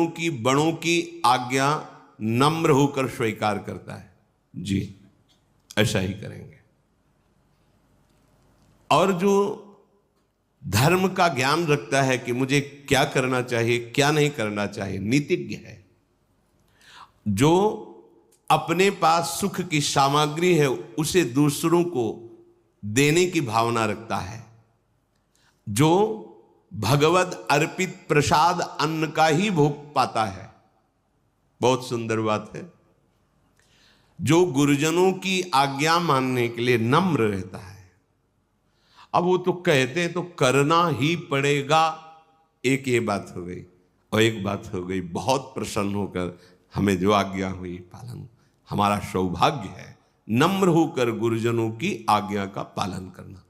की बड़ों की आज्ञा नम्र होकर स्वीकार करता है। जी, ऐसा ही करेंगे। और जो धर्म का ज्ञान रखता है कि मुझे क्या करना चाहिए, क्या नहीं करना चाहिए, नीतिज्ञ है, जो अपने पास सुख की सामग्री है उसे दूसरों को देने की भावना रखता है, जो भगवत अर्पित प्रसाद अन्न का ही भोग पाता है। बहुत सुंदर बात है। जो गुरुजनों की आज्ञा मानने के लिए नम्र रहता है। अब वो तो कहते हैं तो करना ही पड़ेगा, एक ये बात हो गई। और एक बात हो गई, बहुत प्रसन्न होकर हमें जो आज्ञा हुई पालन, हमारा सौभाग्य है नम्र होकर गुरुजनों की आज्ञा का पालन करना।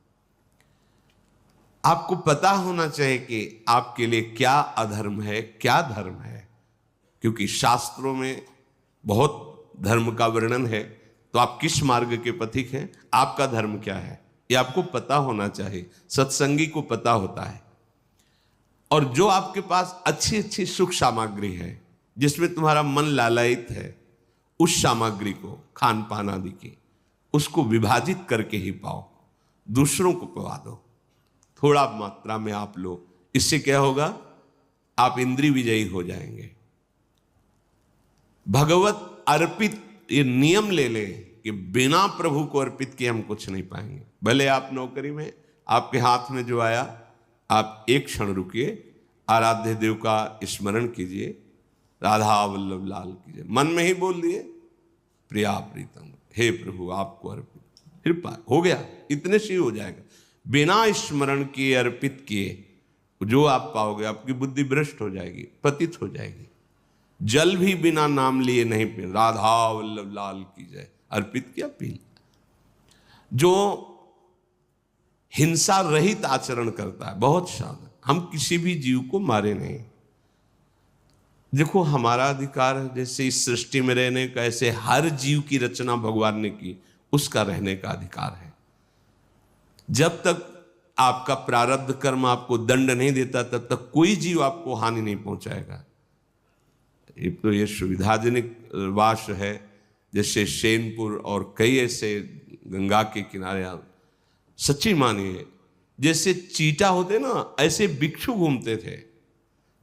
आपको पता होना चाहिए कि आपके लिए क्या अधर्म है, क्या धर्म है, क्योंकि शास्त्रों में बहुत धर्म का वर्णन है। तो आप किस मार्ग के पथिक हैं, आपका धर्म क्या है, ये आपको पता होना चाहिए। सत्संगी को पता होता है। और जो आपके पास अच्छी अच्छी सुख सामग्री है, जिसमें तुम्हारा मन लालायित है, उस सामग्री को, खान पान आदि की, उसको विभाजित करके ही पाओ, दूसरों को पवा दो। थोड़ा मात्रा में आप लो, इससे क्या होगा, आप इंद्रिय विजयी हो जाएंगे। भगवत अर्पित ये नियम ले ले कि बिना प्रभु को अर्पित किए हम कुछ नहीं पाएंगे। भले आप नौकरी में, आपके हाथ में जो आया, आप एक क्षण रुकिए, आराध्य देव का स्मरण कीजिए, राधा वल्लभ लाल कीजिए, मन में ही बोल दिए प्रिया प्रीतम, हे प्रभु आपको अर्पित, फिर हो गया, इतने से ही हो जाएगा। बिना स्मरण किए, अर्पित किए, जो आप पाओगे, आपकी बुद्धि भ्रष्ट हो जाएगी, पतित हो जाएगी। जल भी बिना नाम लिए नहीं पी, राधा वल्लभ लाल की जय, अर्पित किया, पी। जो हिंसा रहित आचरण करता है, बहुत शांत, हम किसी भी जीव को मारे नहीं। देखो हमारा अधिकार है, जैसे इस सृष्टि में रहने का, ऐसे हर जीव की रचना भगवान ने की, उसका रहने का अधिकार है। जब तक आपका प्रारब्ध कर्म आपको दंड नहीं देता, तब तक कोई जीव आपको हानि नहीं पहुंचाएगा। एक तो ये सुविधाजनक वास है, जैसे सेनपुर और कई ऐसे गंगा के किनारे, सच्ची मानिए, जैसे चीटा होते ना, ऐसे बिच्छू घूमते थे,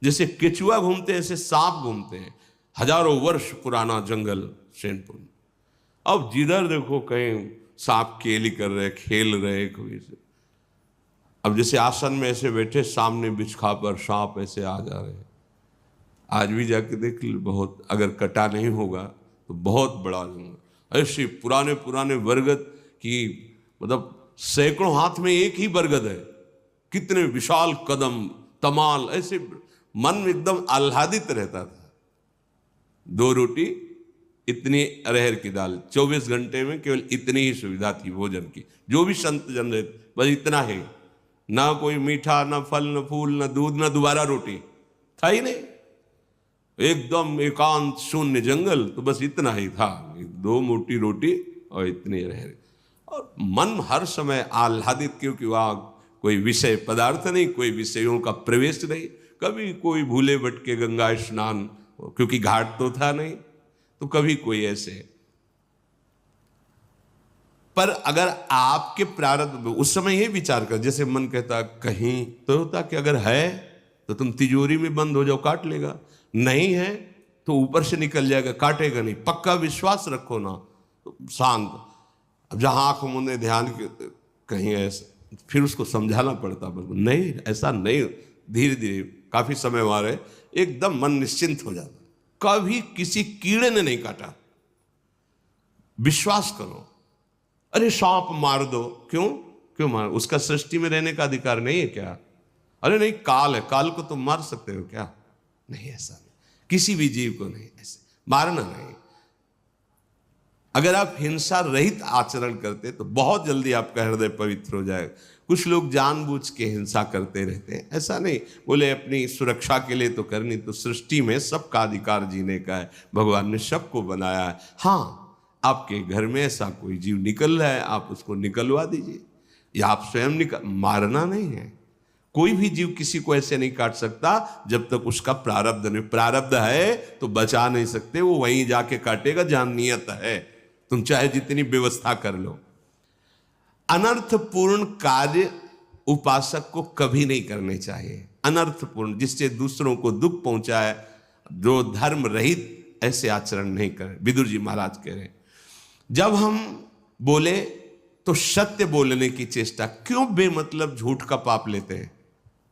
जैसे केचुआ घूमते, ऐसे सांप घूमते हैं। हजारों वर्ष पुराना जंगल सेनपुर। अब जिधर देखो कहीं सांप केली कर रहे, खेल रहे कोई से। अब जैसे आसन में ऐसे बैठे, सामने बिछखा पर सांप ऐसे आ जा रहे। आज भी जाके देख लो, बहुत, अगर कटा नहीं होगा तो बहुत बड़ा जंगल। ऐसे पुराने पुराने बरगद की, मतलब सैकड़ों हाथ में एक ही बरगद है, कितने विशाल कदम, तमाल, ऐसे मन में एकदम आह्लादित रहता था। 2 रोटी, इतनी अरहर की दाल, 24 घंटे में केवल इतनी ही सुविधा थी भोजन की। जो भी संत जन रहे, बस इतना है, ना कोई मीठा, ना फल, ना फूल, ना दूध, ना दोबारा रोटी, था ही नहीं। एकदम एकांत शून्य जंगल, तो बस इतना ही था, 2 मोटी रोटी और इतनी अरहर। और मन हर समय आह्लादित, क्योंकि वहाँ कोई विषय पदार्थ नहीं, कोई विषयों का प्रवेश नहीं। कभी कोई भूले भटके गंगा स्नान, क्योंकि घाट तो था नहीं, तो कभी कोई ऐसे। पर अगर आपके प्रारब्ध, उस समय ये विचार कर, जैसे मन कहता कहीं तो होता कि अगर है तो तुम तिजोरी में बंद हो जाओ, काट लेगा, नहीं है तो ऊपर से निकल जाएगा, काटेगा नहीं। पक्का विश्वास रखो ना, तो शांत। अब जहां आंख मुंदे ध्यान कहीं ऐसा, फिर उसको समझाना पड़ता, नहीं ऐसा नहीं, धीरे धीरे काफी समय मारे, एकदम मन निश्चिंत हो जाता। कभी किसी कीड़े ने नहीं काटा, विश्वास करो। अरे सांप मार दो, क्यों मार, उसका सृष्टि में रहने का अधिकार नहीं है क्या? अरे नहीं, काल है, काल को तुम मार सकते हो क्या? नहीं, ऐसा नहीं, किसी भी जीव को नहीं, ऐसे मारना नहीं। अगर आप हिंसा रहित आचरण करते तो बहुत जल्दी आपका हृदय पवित्र हो जाएगा। कुछ लोग जानबूझ के हिंसा करते रहते हैं, ऐसा नहीं, बोले अपनी सुरक्षा के लिए तो करनी। तो सृष्टि में सबका अधिकार जीने का है, भगवान ने सबको बनाया है। हाँ, आपके घर में ऐसा कोई जीव निकल रहा है, आप उसको निकलवा दीजिए, या आप स्वयं मारना नहीं है। कोई भी जीव किसी को ऐसे नहीं काट सकता जब तक उसका प्रारब्ध नहीं, प्रारब्ध है तो बचा नहीं सकते, वो वहीं जाके काटेगा जहां नियत है, तुम चाहे जितनी व्यवस्था कर लो। अनर्थपूर्ण कार्य उपासक को कभी नहीं करने चाहिए। अनर्थपूर्ण, जिससे दूसरों को दुख पहुंचाए, जो धर्म रहित, ऐसे आचरण नहीं करें। विदुर जी महाराज कह रहे, जब हम बोले तो सत्य बोलने की चेष्टा, क्यों बेमतलब झूठ का पाप लेते हैं?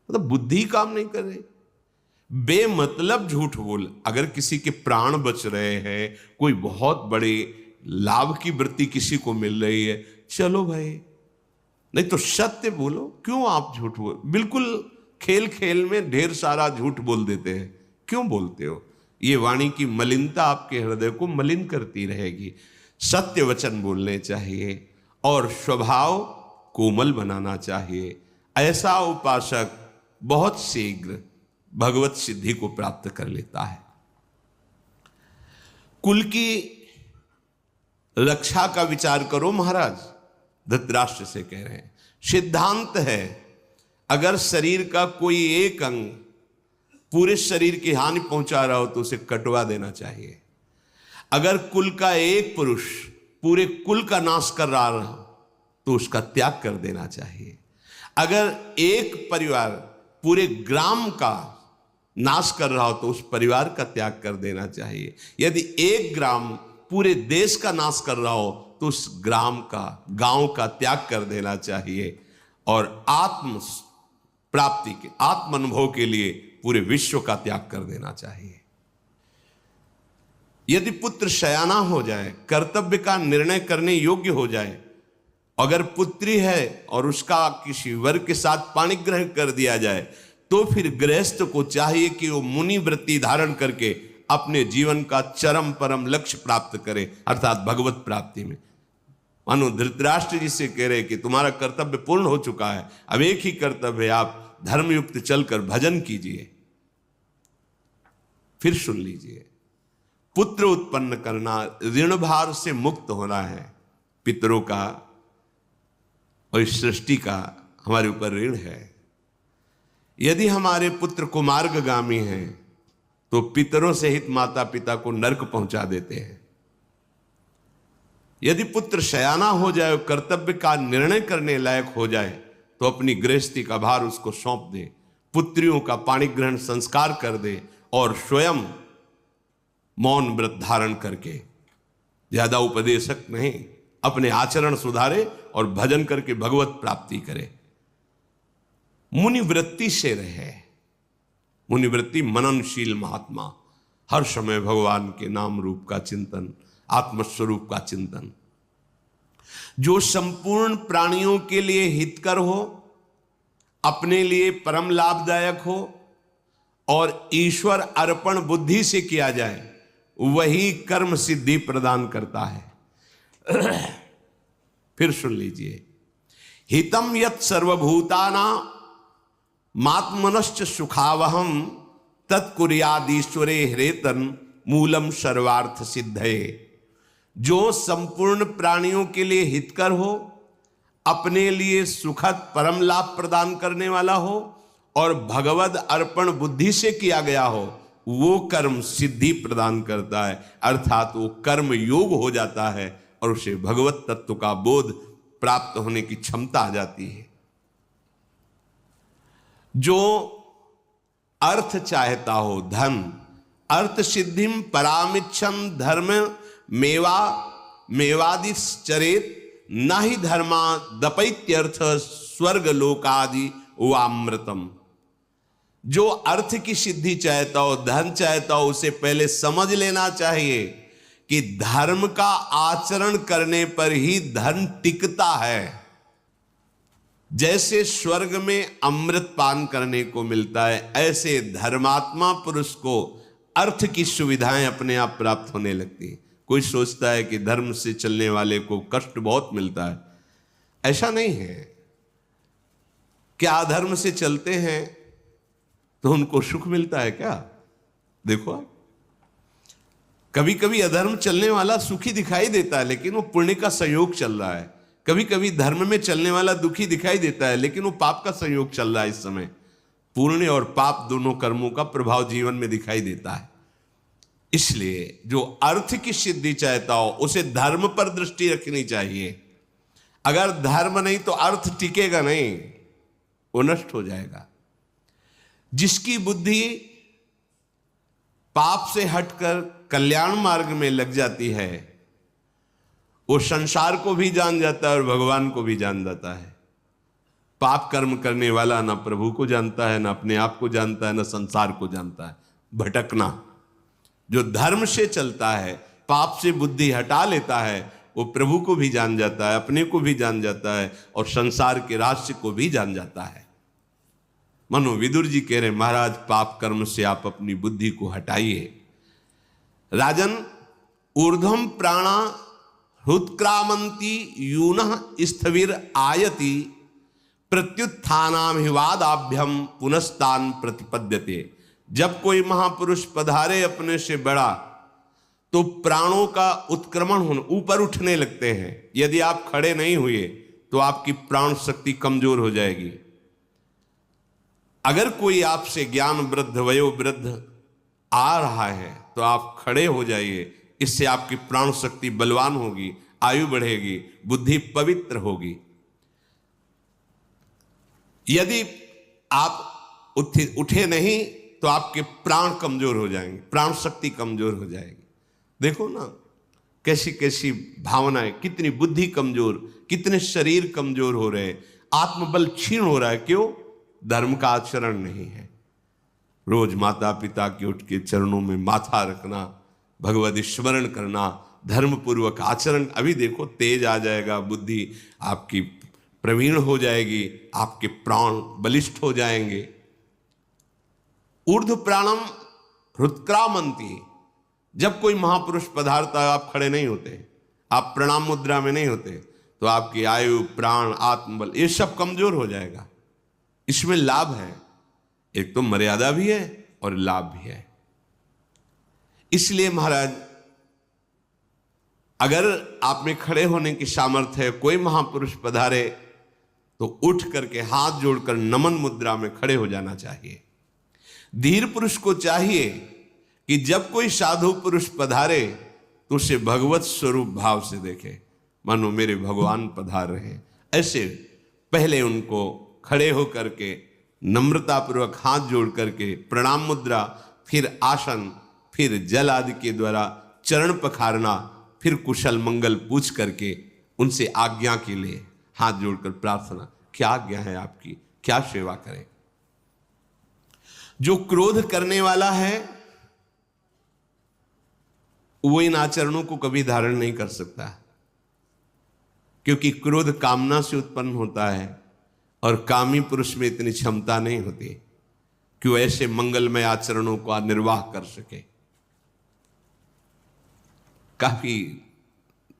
मतलब बुद्धि काम नहीं कर रही, बेमतलब झूठ बोल। अगर किसी के प्राण बच रहे हैं, कोई बहुत बड़े लाभ की वृत्ति किसी को मिल रही है, चलो भाई, नहीं तो सत्य बोलो। क्यों आप झूठ बोल? बिल्कुल खेल खेल में ढेर सारा झूठ बोल देते हैं, क्यों बोलते हो? ये वाणी की मलिनता आपके हृदय को मलिन करती रहेगी। सत्य वचन बोलने चाहिए और स्वभाव कोमल बनाना चाहिए। ऐसा उपासक बहुत शीघ्र भगवत सिद्धि को प्राप्त कर लेता है। कुल की रक्षा का विचार करो महाराज, धृतराष्ट्र से कह रहे हैं। सिद्धांत है, अगर शरीर का कोई एक अंग पूरे शरीर की हानि पहुंचा रहा हो तो उसे कटवा देना चाहिए। अगर कुल का एक पुरुष पूरे कुल का नाश कर रहा हो तो उसका त्याग कर देना चाहिए। अगर एक परिवार पूरे ग्राम का नाश कर रहा हो तो उस परिवार का त्याग कर देना चाहिए। यदि एक ग्राम पूरे देश का नाश कर रहा हो तो उस ग्राम का, गांव का त्याग कर देना चाहिए। और आत्म प्राप्ति के, आत्म अनुभव के लिए पूरे विश्व का त्याग कर देना चाहिए। यदि पुत्र शयाना हो जाए, कर्तव्य का निर्णय करने योग्य हो जाए, अगर पुत्री है और उसका किसी वर के साथ पाणिग्रहण कर दिया जाए, तो फिर गृहस्थ को चाहिए कि वो मुनि वृत्ति धारण करके अपने जीवन का चरम परम लक्ष्य प्राप्त करे, अर्थात भगवत प्राप्ति में। मानो धृतराष्ट्र जी से कह रहे कि तुम्हारा कर्तव्य पूर्ण हो चुका है, अब एक ही कर्तव्य है, आप धर्मयुक्त चलकर भजन कीजिए। फिर सुन लीजिए, पुत्र उत्पन्न करना, ऋण भार से मुक्त होना है। पितरों का और इस सृष्टि का हमारे ऊपर ऋण है। यदि हमारे पुत्र कुमार्गगामी हैं तो पितरों सहित माता पिता को नरक पहुंचा देते हैं। यदि पुत्र शयाना हो जाए, कर्तव्य का निर्णय करने लायक हो जाए, तो अपनी गृहस्थी का भार उसको सौंप दे, पुत्रियों का पाणिग्रहण संस्कार कर दे और स्वयं मौन व्रत धारण करके, ज्यादा उपदेशक नहीं, अपने आचरण सुधारे और भजन करके भगवत प्राप्ति करे। मुनिवृत्ति से रहे। मुनिवृत्ति मननशील महात्मा, हर समय भगवान के नाम रूप का चिंतन, आत्मस्वरूप का चिंतन, जो संपूर्ण प्राणियों के लिए हितकर हो, अपने लिए परम लाभदायक हो और ईश्वर अर्पण बुद्धि से किया जाए, वही कर्म सिद्धि प्रदान करता है। फिर सुन लीजिए, हितम यत् सर्वभूताना मात्मनश्च सुखावहम तत्कुर्यादीश्वरे हृतन मूलम सर्वार्थ सिद्धये। जो संपूर्ण प्राणियों के लिए हितकर हो, अपने लिए सुखद परम लाभ प्रदान करने वाला हो और भगवद अर्पण बुद्धि से किया गया हो, वो कर्म सिद्धि प्रदान करता है, अर्थात वो कर्म योग हो जाता है और उसे भगवत तत्व का बोध प्राप्त होने की क्षमता आ जाती है। जो अर्थ चाहता हो, धन, अर्थ सिद्धिम परामिच्छन धर्म मेवादिश्चरेत न ही धर्मा दपैत्यर्थ स्वर्ग लोकादि वामृतम। जो अर्थ की सिद्धि चाहता हो, धन चाहता हो, उसे पहले समझ लेना चाहिए कि धर्म का आचरण करने पर ही धन टिकता है। जैसे स्वर्ग में अमृत पान करने को मिलता है, ऐसे धर्मात्मा पुरुष को अर्थ की सुविधाएं अपने आप प्राप्त होने लगती हैं। कोई सोचता है कि धर्म से चलने वाले को कष्ट बहुत मिलता है, ऐसा नहीं है। क्या अधर्म से चलते हैं तो उनको सुख मिलता है क्या? देखो आप, कभी कभी अधर्म चलने वाला सुखी दिखाई देता है, लेकिन वो पुण्य का संयोग चल रहा है। कभी कभी धर्म में चलने वाला दुखी दिखाई देता है, लेकिन वो पाप का संयोग चल रहा है इस समय। पुण्य और पाप दोनों कर्मों का प्रभाव जीवन में दिखाई देता है। इसलिए जो अर्थ की सिद्धि चाहता हो उसे धर्म पर दृष्टि रखनी चाहिए। अगर धर्म नहीं तो अर्थ टिकेगा नहीं, वो नष्ट हो जाएगा। जिसकी बुद्धि पाप से हटकर कल्याण मार्ग में लग जाती है, वो संसार को भी जान जाता है और भगवान को भी जान जाता है। पाप कर्म करने वाला ना प्रभु को जानता है, ना अपने आप को जानता है, ना संसार को जानता है। भटकना। जो धर्म से चलता है, पाप से बुद्धि हटा लेता है, वो प्रभु को भी जान जाता है, अपने को भी जान जाता है और संसार के रहस्य को भी जान जाता है। मनो विदुर जी कह रहे, महाराज पाप कर्म से आप अपनी बुद्धि को हटाइए। राजन, ऊर्ध्वम प्राणा हृत्क्रामंती यूनः स्थविर आयति प्रत्युत्थानाभिवादाभ्यम पुनस्तान प्रतिपद्यते। जब कोई महापुरुष पधारे अपने से बड़ा तो प्राणों का उत्क्रमण होने, ऊपर उठने लगते हैं। यदि आप खड़े नहीं हुए तो आपकी प्राण शक्ति कमजोर हो जाएगी। अगर कोई आपसे ज्ञान वृद्ध वयो वृद्ध आ रहा है तो आप खड़े हो जाइए। इससे आपकी प्राण शक्ति बलवान होगी, आयु बढ़ेगी, बुद्धि पवित्र होगी। यदि आप उठे नहीं तो आपके प्राण कमजोर हो जाएंगे, प्राण शक्ति कमजोर हो जाएगी। देखो ना कैसी कैसी भावनाएं, कितनी बुद्धि कमजोर, कितने शरीर कमजोर हो रहे हैं, आत्मबल क्षीण हो रहा है। क्यों? धर्म का आचरण नहीं है। रोज माता पिता के उठ के चरणों में माथा रखना, भगवत स्मरण करना, धर्म पूर्वक आचरण। अभी देखो तेज आ जाएगा, बुद्धि आपकी प्रवीण हो जाएगी, आपके प्राण बलिष्ठ हो जाएंगे। ऊर्ध्व प्राणम हृत्क्रामंती। जब कोई महापुरुष पधारता है, आप खड़े नहीं होते, आप प्रणाम मुद्रा में नहीं होते, तो आपकी आयु, प्राण, आत्मबल ये सब कमजोर हो जाएगा। इसमें लाभ है, एक तो मर्यादा भी है और लाभ भी है। इसलिए महाराज, अगर आप में खड़े होने की सामर्थ्य है, कोई महापुरुष पधारे तो उठ करके हाथ जोड़कर नमन मुद्रा में खड़े हो जाना चाहिए। धीर पुरुष को चाहिए कि जब कोई साधु पुरुष पधारे तो उसे भगवत स्वरूप भाव से देखे, मानो मेरे भगवान पधार रहे हैं। ऐसे पहले उनको खड़े होकर के नम्रतापूर्वक हाथ जोड़ करके प्रणाम मुद्रा, फिर आसन, फिर जल आदि के द्वारा चरण पखारना, फिर कुशल मंगल पूछ करके उनसे आज्ञा के लिए हाथ जोड़कर प्रार्थना, क्या आज्ञा है आपकी, क्या सेवा करें। जो क्रोध करने वाला है वो इन आचरणों को कभी धारण नहीं कर सकता, क्योंकि क्रोध कामना से उत्पन्न होता है और कामी पुरुष में इतनी क्षमता नहीं होती कि वो ऐसे मंगलमय आचरणों का निर्वाह कर सके। काफी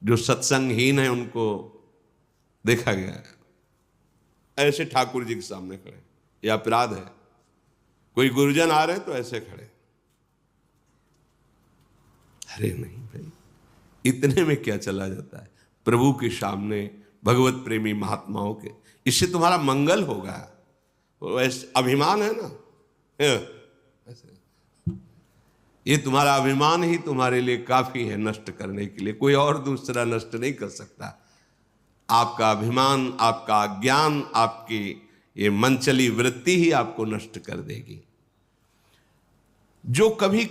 जो सत्संगहीन है उनको देखा गया है ऐसे ठाकुर जी के सामने खड़े, यह अपराध है। कोई गुरुजन आ रहे तो ऐसे खड़े, अरे नहीं भाई, इतने में क्या चला जाता है प्रभु के सामने, भगवत प्रेमी महात्माओं के, इससे तुम्हारा मंगल होगा। वो ऐसे अभिमान है ना, ऐसे ये तुम्हारा अभिमान ही तुम्हारे लिए काफी है नष्ट करने के लिए, कोई और दूसरा नष्ट नहीं कर सकता। आपका अभिमान, आपका ज्ञान, आपकी ये मनचली वृत्ति ही आपको नष्ट कर देगी। जो कभी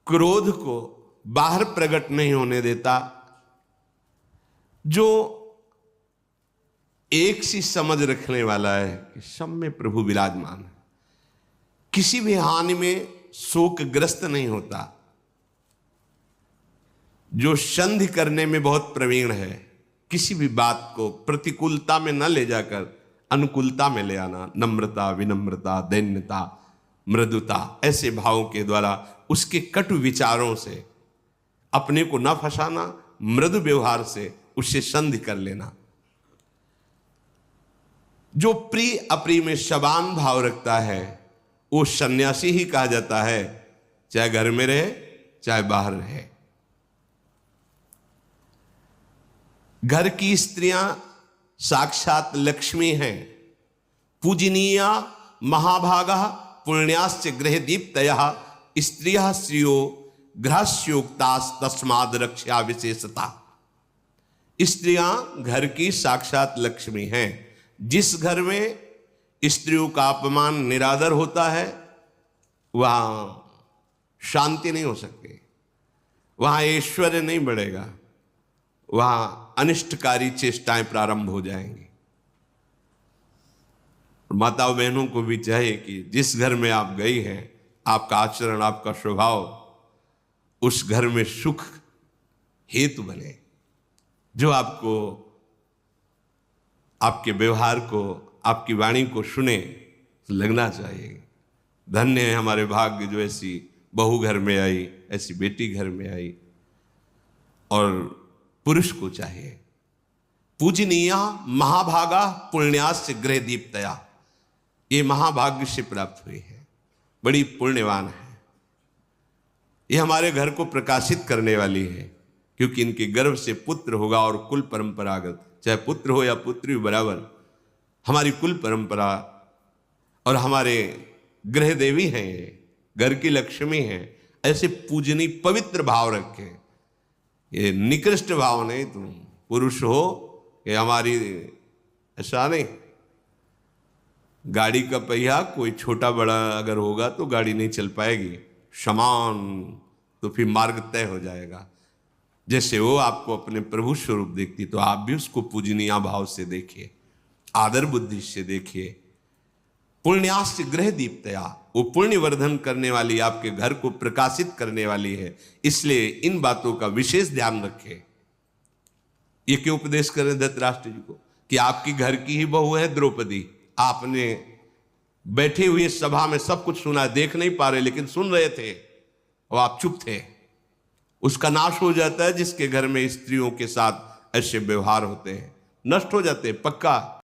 क्रोध को बाहर प्रकट नहीं होने देता, जो एक सी समझ रखने वाला है कि सब में प्रभु विराजमान है, किसी भी हानि में शोकग्रस्त नहीं होता, जो संधि करने में बहुत प्रवीण है, किसी भी बात को प्रतिकूलता में न ले जाकर अनुकूलता में ले आना, नम्रता, विनम्रता, दैन्यता, मृदुता, ऐसे भावों के द्वारा उसके कटु विचारों से अपने को न फंसाना, मृदु व्यवहार से उससे संधि कर लेना। जो प्रिय अप्रिय में समान भाव रखता है वो सन्यासी ही कहा जाता है, चाहे घर में रहे चाहे बाहर रहे। घर की स्त्रियां साक्षात लक्ष्मी हैं। पूजनीया महाभागा पुण्याश्च गृह दीप्तयः स्त्रियः श्रियो गृहस्योक्तास् तस्माद् रक्षा विशेषता। स्त्रियां घर की साक्षात लक्ष्मी हैं। जिस घर में स्त्रियों का अपमान निरादर होता है वहां शांति नहीं हो सकती, वहां ऐश्वर्य नहीं बढ़ेगा, वहां अनिष्टकारी चेष्टाएं प्रारंभ हो जाएंगी। माताओं बहनों को भी चाहिए कि जिस घर में आप गई हैं, आपका आचरण, आपका स्वभाव उस घर में सुख हेतु बने, जो आपको, आपके व्यवहार को, आपकी वाणी को सुने तो लगना चाहिए धन्य है हमारे भाग्य जो ऐसी बहू घर में आई, ऐसी बेटी घर में आई। और पुरुष को चाहिए पूजनीया महाभागा पुण्यास्य गृह दीप्तया, ये महाभाग्य से प्राप्त हुई है, बड़ी पुण्यवान है, ये हमारे घर को प्रकाशित करने वाली है, क्योंकि इनके गर्भ से पुत्र होगा और कुल परंपरागत, चाहे पुत्र हो या पुत्री बराबर, हमारी कुल परंपरा और हमारे गृह देवी हैं, ये घर की लक्ष्मी हैं। ऐसे पूजनी पवित्र भाव रखें, ये निकृष्ट भाव नहीं। तुम पुरुष हो कि हमारी, ऐसा नहीं। गाड़ी का पहिया कोई छोटा बड़ा अगर होगा तो गाड़ी नहीं चल पाएगी, समान तो फिर मार्ग तय हो जाएगा। जैसे वो आपको अपने प्रभु स्वरूप देखती तो आप भी उसको पूजनीय भाव से देखिए, आदर बुद्धि से देखिए। पुण्याश्च गृह दीप्तया, वो पुण्य वर्धन करने वाली, आपके घर को प्रकाशित करने वाली है, इसलिए इन बातों का विशेष ध्यान रखें। ये क्यों उपदेश करें धृतराष्ट्र जी को कि आपकी घर की ही बहू है द्रौपदी, आपने बैठे हुए सभा में सब कुछ सुना, देख नहीं पा रहे लेकिन सुन रहे थे और आप चुप थे। उसका नाश हो जाता है जिसके घर में स्त्रियों के साथ ऐसे व्यवहार होते हैं, नष्ट हो जाते हैं पक्का।